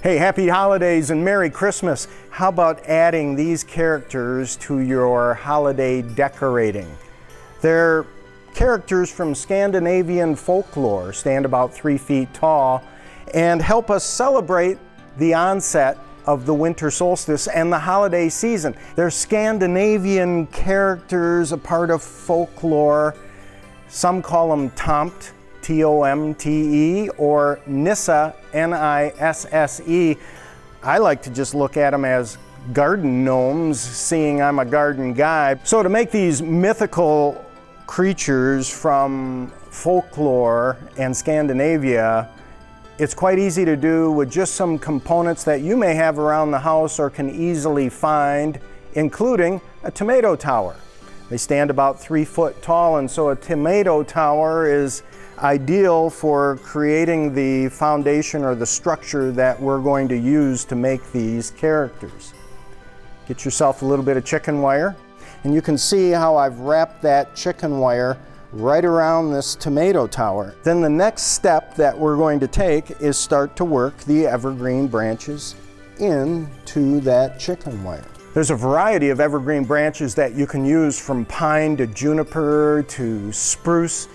Hey, happy holidays and Merry Christmas. How about adding these characters to your holiday decorating? They're characters from Scandinavian folklore, stand about 3 feet tall, and help us celebrate the onset of the winter solstice and the holiday season. They're Scandinavian characters, a part of folklore. Some call them Tomte, T-O-M-T-E, or Nisse, N-I-S-S-E. I like to just look at them as garden gnomes, seeing I'm a garden guy. So to make these mythical creatures from folklore and Scandinavia, it's quite easy to do with just some components that you may have around the house or can easily find, including a tomato tower. They stand about 3 foot tall, and so a tomato tower is ideal for creating the foundation or the structure that we're going to use to make these characters. Get yourself a little bit of chicken wire, and you can see how I've wrapped that chicken wire right around this tomato tower. Then the next step that we're going to take is start to work the evergreen branches into that chicken wire. There's a variety of evergreen branches that you can use, from pine to juniper to spruce.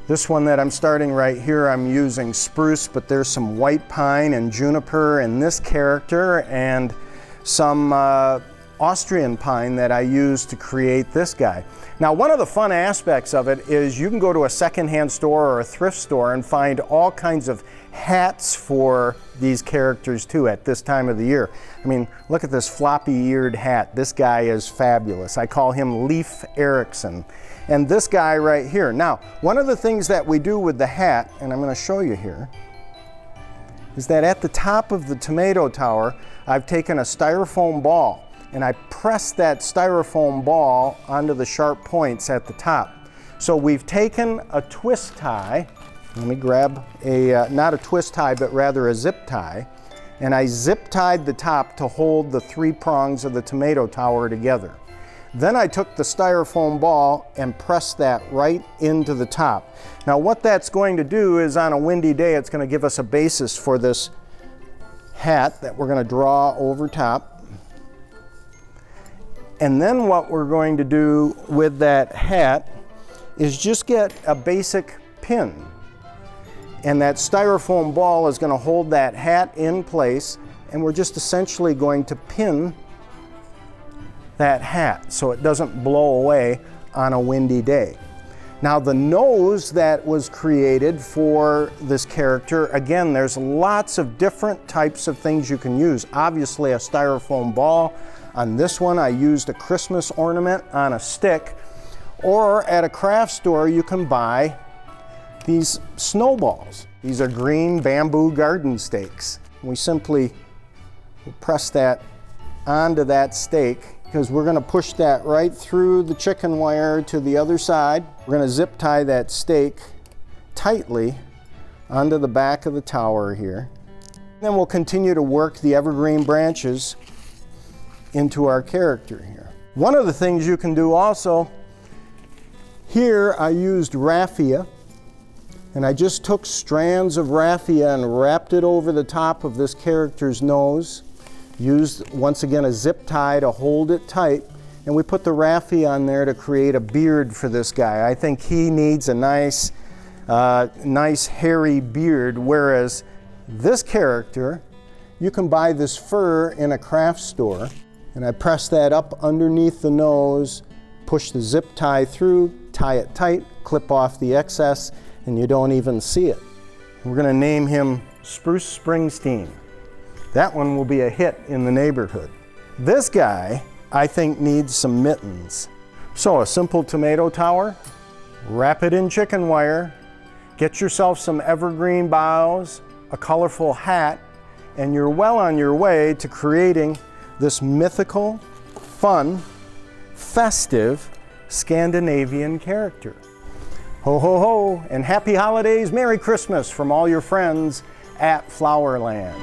This one that I'm starting right here, I'm using spruce, but there's some white pine and juniper in this character, and some Austrian pine that I use to create this guy. Now, one of the fun aspects of it is you can go to a secondhand store or a thrift store and find all kinds of hats for these characters too at this time of the year. I mean, look at this floppy-eared hat. This guy is fabulous. I call him Leif Erikson. And this guy right here. Now, one of the things that we do with the hat, and I'm going to show you here, is that at the top of the tomato tower, I've taken a styrofoam ball and I press that styrofoam ball onto the sharp points at the top. So we've taken a twist tie. Let me grab a, not a twist tie, but rather a zip tie. And I zip tied the top to hold the 3 prongs of the tomato tower together. Then I took the styrofoam ball and pressed that right into the top. Now what that's going to do is, on a windy day, it's going to give us a basis for this hat that we're going to draw over top. And then what we're going to do with that hat is just get a basic pin. And that styrofoam ball is going to hold that hat in place, and we're just essentially going to pin that hat so it doesn't blow away on a windy day. Now, the nose that was created for this character, again, there's lots of different types of things you can use. Obviously, a styrofoam ball. On this one, I used a Christmas ornament on a stick. Or at a craft store, you can buy these snowballs. These are green bamboo garden stakes. We simply press that onto that stake, because we're going to push that right through the chicken wire to the other side. We're going to zip tie that stake tightly onto the back of the tower here. Then we'll continue to work the evergreen branches into our character here. One of the things you can do also, here I used raffia, and I just took strands of raffia and wrapped it over the top of this character's nose. Used, once again, a zip tie to hold it tight, and we put the raffia on there to create a beard for this guy. I think he needs a nice hairy beard, whereas this character, you can buy this fur in a craft store. And I press that up underneath the nose, push the zip tie through, tie it tight, clip off the excess, and you don't even see it. We're going to name him Spruce Springsteen. That one will be a hit in the neighborhood. This guy, I think, needs some mittens. So a simple tomato tower, wrap it in chicken wire, get yourself some evergreen boughs, a colorful hat, and you're well on your way to creating this mythical, fun, festive Scandinavian character. Ho, ho, ho, and happy holidays, Merry Christmas from all your friends at Flowerland.